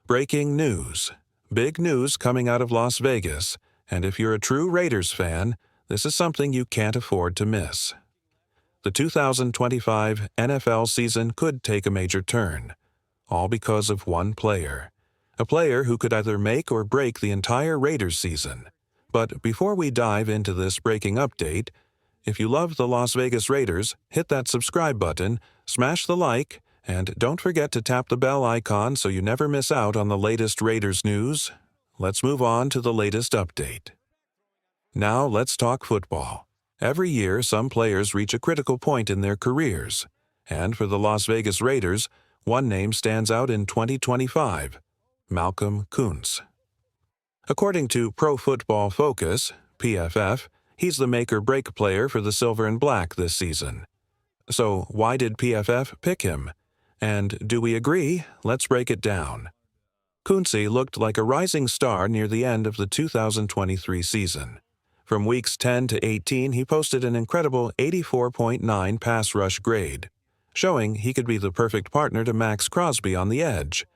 Breaking news. Big news coming out of Las Vegas, and if you're a true Raiders fan, this is something you can't afford to miss. The 2025 NFL season could take a major turn, all because of one player. A player who could either make or break the entire Raiders season. But before we dive into this breaking update, if you love the Las Vegas Raiders, hit that subscribe button, smash the like, and don't forget to tap the bell icon so you never miss out on the latest Raiders news. Let's move on to the latest update. Now let's talk football. Every year, some players reach a critical point in their careers. And for the Las Vegas Raiders, one name stands out in 2025, Malcolm Koonce. According to Pro Football Focus, PFF, he's the make-or-break player for the Silver and Black this season. So why did PFF pick him? And do we agree? Let's break it down. Koonce looked like a rising star near the end of the 2023 season. From weeks 10 to 18, he posted an incredible 84.9 pass rush grade, showing he could be the perfect partner to Max Crosby on the edge.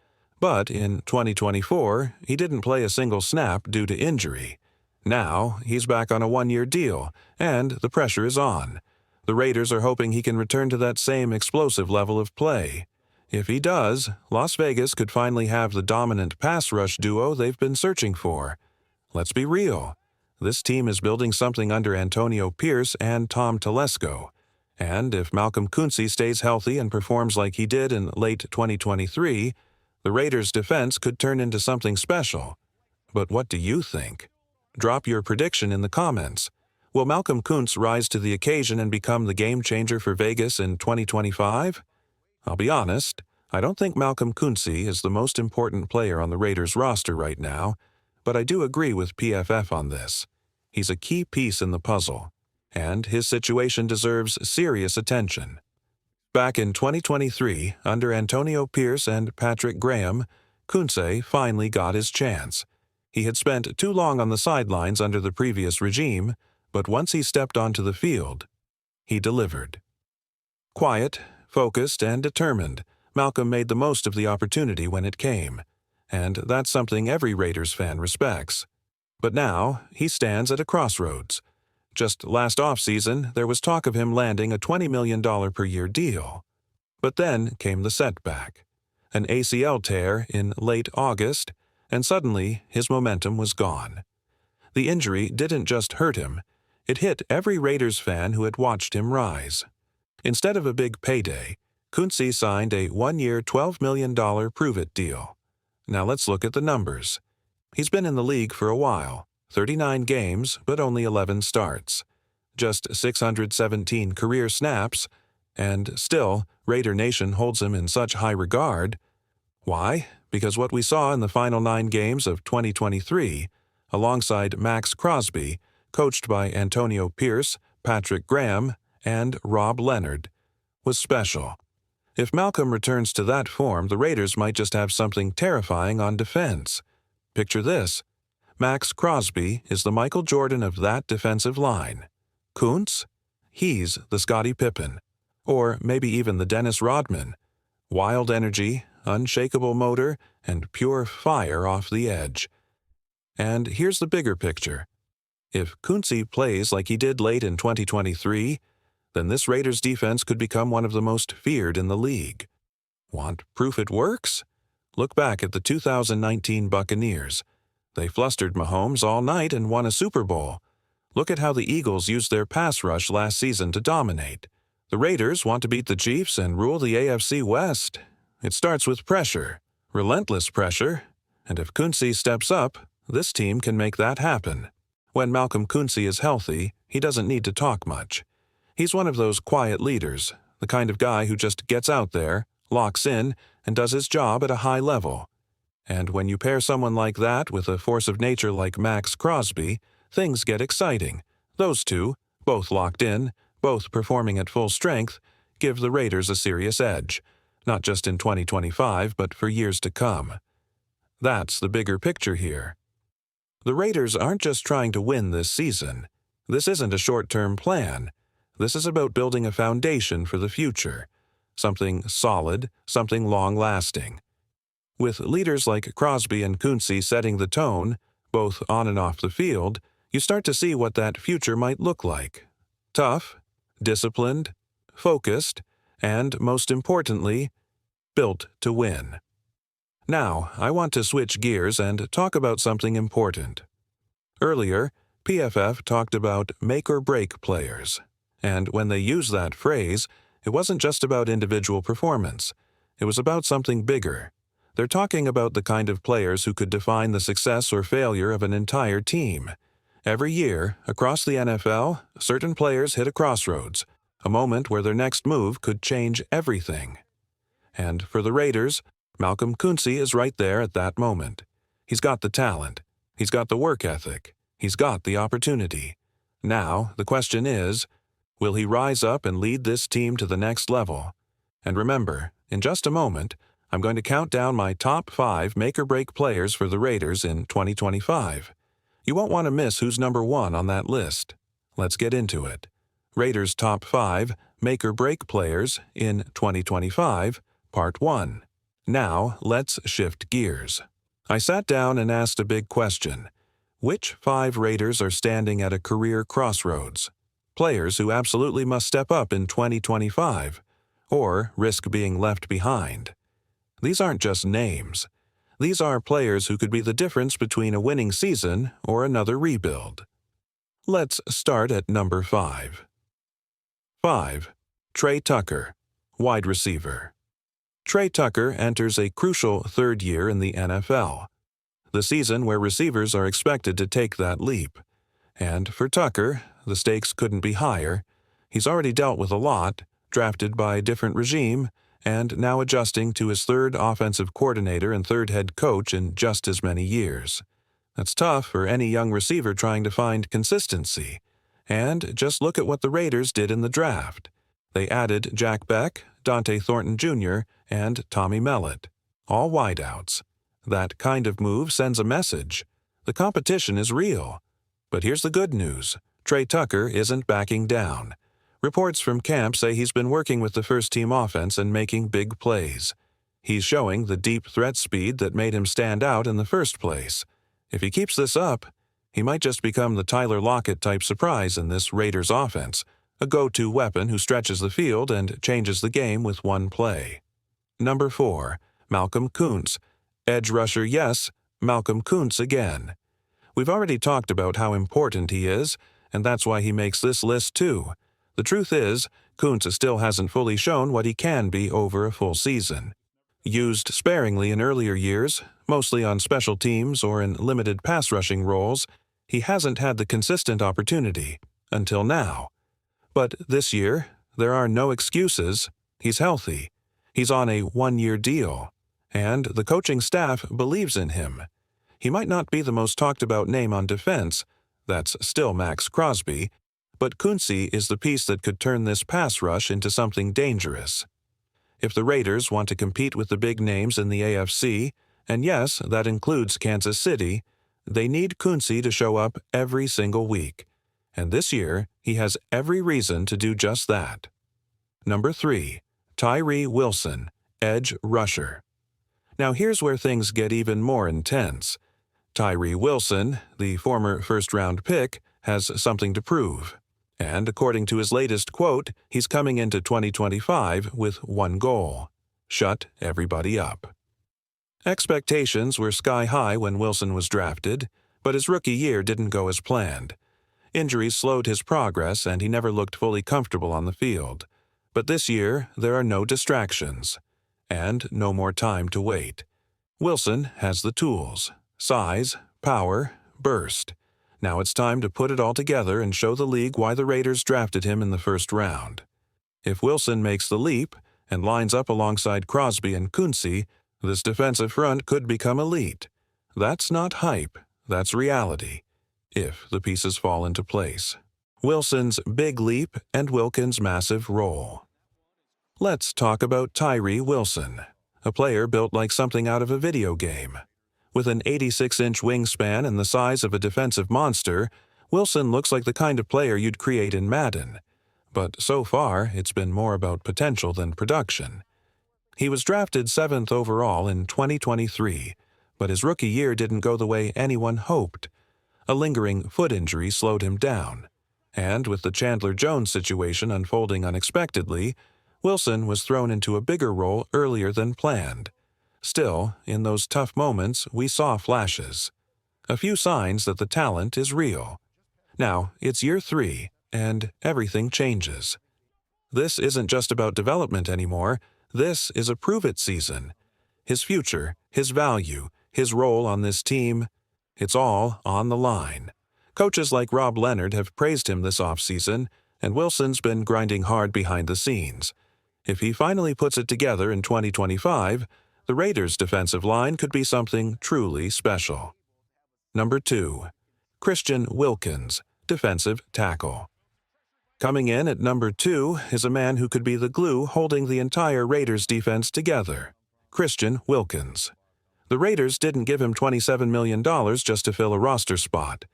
But in 2024, he didn't play a single snap due to injury. Now, he's back on a one-year deal, and the pressure is on. The Raiders are hoping he can return to that same explosive level of play. If he does, Las Vegas could finally have the dominant pass rush duo they've been searching for. Let's be real. This team is building something under Antonio Pierce and Tom Telesco. And if Malcolm Koonce stays healthy and performs like he did in late 2023, the Raiders' defense could turn into something special. But what do you think? Drop your prediction in the comments. Will Malcolm Koonce rise to the occasion and become the game-changer for Vegas in 2025? I'll be honest, I don't think Malcolm Koonce is the most important player on the Raiders roster right now, but I do agree with PFF on this. He's a key piece in the puzzle, and his situation deserves serious attention. Back in 2023, under Antonio Pierce and Patrick Graham, Koonce finally got his chance. He had spent too long on the sidelines under the previous regime, but once he stepped onto the field, he delivered. Quiet, focused, and determined, Malcolm made the most of the opportunity when it came, and that's something every Raiders fan respects. But now, he stands at a crossroads. Just last offseason, there was talk of him landing a $20 million per year deal. But then came the setback. An ACL tear in late August, and suddenly his momentum was gone. The injury didn't just hurt him, it hit every Raiders fan who had watched him rise. Instead of a big payday, Koonce signed a one-year $12 million prove-it deal. Now let's look at the numbers. He's been in the league for a while, 39 games, but only 11 starts. Just 617 career snaps, and still, Raider Nation holds him in such high regard. Why? Because what we saw in the final 9 games of 2023, alongside Max Crosby, coached by Antonio Pierce, Patrick Graham, and Rob Leonard, was special. If Malcolm returns to that form, the Raiders might just have something terrifying on defense. Picture this. Max Crosby is the Michael Jordan of that defensive line. Koonce? He's the Scottie Pippen. Or maybe even the Dennis Rodman. Wild energy, unshakable motor, and pure fire off the edge. And here's the bigger picture. If Koonce plays like he did late in 2023, then this Raiders defense could become one of the most feared in the league. Want proof it works? Look back at the 2019 Buccaneers. They flustered Mahomes all night and won a Super Bowl. Look at how the Eagles used their pass rush last season to dominate. The Raiders want to beat the Chiefs and rule the AFC West. It starts with pressure, relentless pressure, and if Koonce steps up, this team can make that happen. When Malcolm Koonce is healthy, he doesn't need to talk much. He's one of those quiet leaders, the kind of guy who just gets out there, locks in, and does his job at a high level. And when you pair someone like that with a force of nature like Max Crosby, things get exciting. Those two, both locked in, both performing at full strength, give the Raiders a serious edge, not just in 2025, but for years to come. That's the bigger picture here. The Raiders aren't just trying to win this season. This isn't a short-term plan. This is about building a foundation for the future, something solid, something long-lasting. With leaders like Crosby and Koonce setting the tone, both on and off the field, you start to see what that future might look like. Tough, disciplined, focused, and, most importantly, built to win. Now, I want to switch gears and talk about something important. Earlier, PFF talked about make-or-break players, and when they used that phrase, it wasn't just about individual performance. It was about something bigger. They're talking about the kind of players who could define the success or failure of an entire team. Every year, across the NFL, certain players hit a crossroads, a moment where their next move could change everything. And for the Raiders, Malcolm Koonce is right there at that moment. He's got the talent. He's got the work ethic. He's got the opportunity. Now, the question is, will he rise up and lead this team to the next level? And remember, in just a moment, I'm going to count down my top 5 make-or-break players for the Raiders in 2025. You won't want to miss who's number 1 on that list. Let's get into it. Raiders' top 5 make-or-break players in 2025, Part 1. Now, let's shift gears. I sat down and asked a big question. Which 5 Raiders are standing at a career crossroads? Players who absolutely must step up in 2025, or risk being left behind. These aren't just names. These are players who could be the difference between a winning season or another rebuild. Let's start at number 5. 5. Trey Tucker, wide receiver. Trey Tucker enters a crucial 3rd year in the NFL, the season where receivers are expected to take that leap. And for Tucker, the stakes couldn't be higher. He's already dealt with a lot, drafted by a different regime, and now adjusting to his 3rd offensive coordinator and 3rd head coach in just as many years. That's tough for any young receiver trying to find consistency. And just look at what the Raiders did in the draft. They added Jack Beck, Dante Thornton Jr., and Tommy Mellott, all wideouts. That kind of move sends a message. The competition is real. But here's the good news. Trey Tucker isn't backing down. Reports from camp say he's been working with the first-team offense and making big plays. He's showing the deep threat speed that made him stand out in the first place. If he keeps this up, he might just become the Tyler Lockett-type surprise in this Raiders offense, a go-to weapon who stretches the field and changes the game with one play. Number 4. Malcolm Koonce. Edge rusher, yes, Malcolm Koonce again. We've already talked about how important he is, and that's why he makes this list too. The truth is, Koonce still hasn't fully shown what he can be over a full season. Used sparingly in earlier years, mostly on special teams or in limited pass-rushing roles, he hasn't had the consistent opportunity, until now. But this year, there are no excuses. He's healthy. He's on a 1-year deal. And the coaching staff believes in him. He might not be the most talked-about name on defense, that's still Max Crosby, but Koonce is the piece that could turn this pass rush into something dangerous. If the Raiders want to compete with the big names in the AFC, and yes, that includes Kansas City, they need Koonce to show up every single week. And this year, he has every reason to do just that. Number 3. Tyree Wilson, edge rusher. Now here's where things get even more intense. Tyree Wilson, the former first-round pick, has something to prove. And according to his latest quote, he's coming into 2025 with one goal: shut everybody up. Expectations were sky-high when Wilson was drafted, but his rookie year didn't go as planned. Injuries slowed his progress and he never looked fully comfortable on the field. But this year, there are no distractions. And no more time to wait. Wilson has the tools: size, power, burst. Now it's time to put it all together and show the league why the Raiders drafted him in the first round. If Wilson makes the leap and lines up alongside Crosby and Koonce, this defensive front could become elite. That's not hype, that's reality, if the pieces fall into place. Wilson's big leap and Wilkins' massive role. Let's talk about Tyree Wilson, a player built like something out of a video game. With an 86-inch wingspan and the size of a defensive monster, Wilson looks like the kind of player you'd create in Madden. But so far, it's been more about potential than production. He was drafted 7th overall in 2023, but his rookie year didn't go the way anyone hoped. A lingering foot injury slowed him down, and with the Chandler Jones situation unfolding unexpectedly, Wilson was thrown into a bigger role earlier than planned. Still, in those tough moments, we saw flashes. A few signs that the talent is real. Now, it's year 3, and everything changes. This isn't just about development anymore. This is a prove-it season. His future, his value, his role on this team, it's all on the line. Coaches like Rob Leonard have praised him this offseason, and Wilson's been grinding hard behind the scenes. If he finally puts it together in 2025, the Raiders' defensive line could be something truly special. Number 2. Christian Wilkins, defensive tackle. Coming in at number 2 is a man who could be the glue holding the entire Raiders defense together, Christian Wilkins. The Raiders didn't give him $27 million just to fill a roster spot.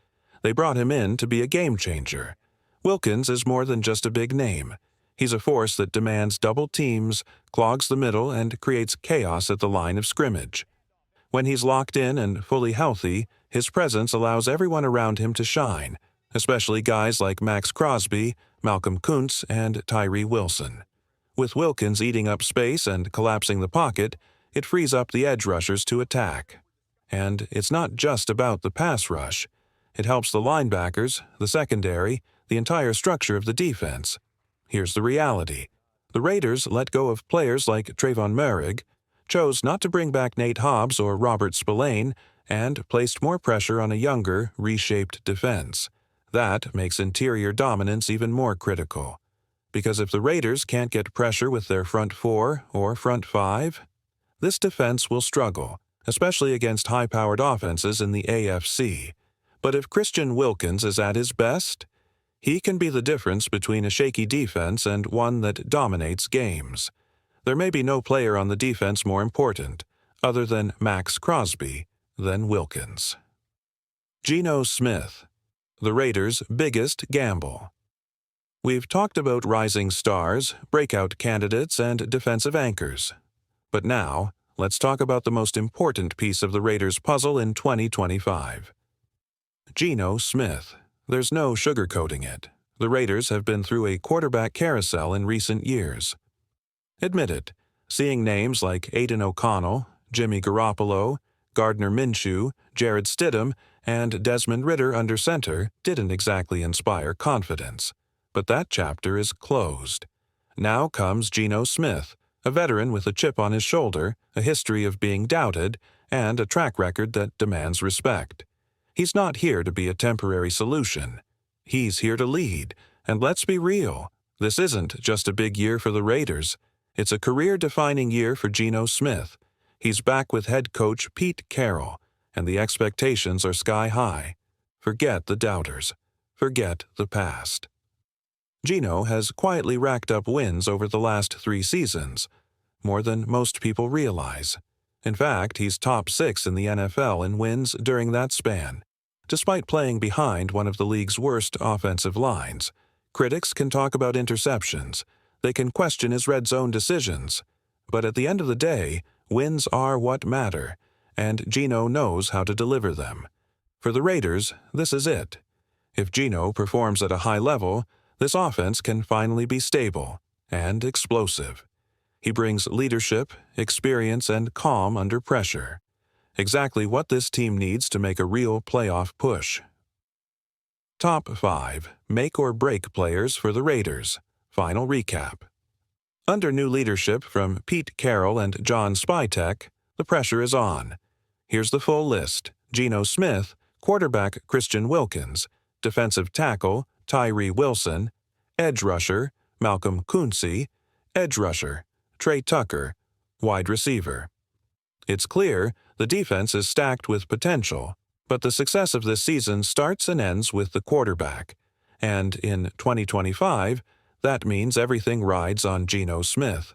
They brought him in to be a game changer. Wilkins is more than just a big name. He's a force that demands double teams, clogs the middle, and creates chaos at the line of scrimmage. When he's locked in and fully healthy, his presence allows everyone around him to shine, especially guys like Max Crosby, Malcolm Koonce, and Tyree Wilson. With Wilkins eating up space and collapsing the pocket, it frees up the edge rushers to attack. And it's not just about the pass rush. It helps the linebackers, the secondary, the entire structure of the defense. Here's the reality. The Raiders let go of players like Trayvon Merrick, chose not to bring back Nate Hobbs or Robert Spillane, and placed more pressure on a younger, reshaped defense. That makes interior dominance even more critical. Because if the Raiders can't get pressure with their front 4 or front 5, this defense will struggle, especially against high-powered offenses in the AFC. But if Christian Wilkins is at his best, he can be the difference between a shaky defense and one that dominates games. There may be no player on the defense more important, other than Max Crosby, than Wilkins. Geno Smith, the Raiders' biggest gamble. We've talked about rising stars, breakout candidates, and defensive anchors. But now, let's talk about the most important piece of the Raiders' puzzle in 2025. Geno Smith. There's no sugarcoating it. The Raiders have been through a quarterback carousel in recent years. Admit it, seeing names like Aidan O'Connell, Jimmy Garoppolo, Gardner Minshew, Jared Stidham, and Desmond Ridder under center didn't exactly inspire confidence. But that chapter is closed. Now comes Geno Smith, a veteran with a chip on his shoulder, a history of being doubted, and a track record that demands respect. He's not here to be a temporary solution. He's here to lead, and let's be real, this isn't just a big year for the Raiders. It's a career-defining year for Geno Smith. He's back with head coach Pete Carroll, and the expectations are sky high. Forget the doubters. Forget the past. Geno has quietly racked up wins over the last 3 seasons, more than most people realize. In fact, he's top 6 in the NFL in wins during that span. Despite playing behind one of the league's worst offensive lines, critics can talk about interceptions. They can question his red zone decisions. But at the end of the day, wins are what matter, and Geno knows how to deliver them. For the Raiders, this is it. If Geno performs at a high level, this offense can finally be stable and explosive. He brings leadership, experience, and calm under pressure. Exactly what this team needs to make a real playoff push. Top 5 make or break players for the Raiders. Final recap. Under new leadership from Pete Carroll and John Spytek, the pressure is on. Here's the full list. Geno Smith, quarterback Christian Wilkins, defensive tackle Tyree Wilson, edge rusher Malcolm Koonce, edge rusher Trey Tucker, wide receiver. It's clear the defense is stacked with potential, but the success of this season starts and ends with the quarterback. And in 2025, that means everything rides on Geno Smith.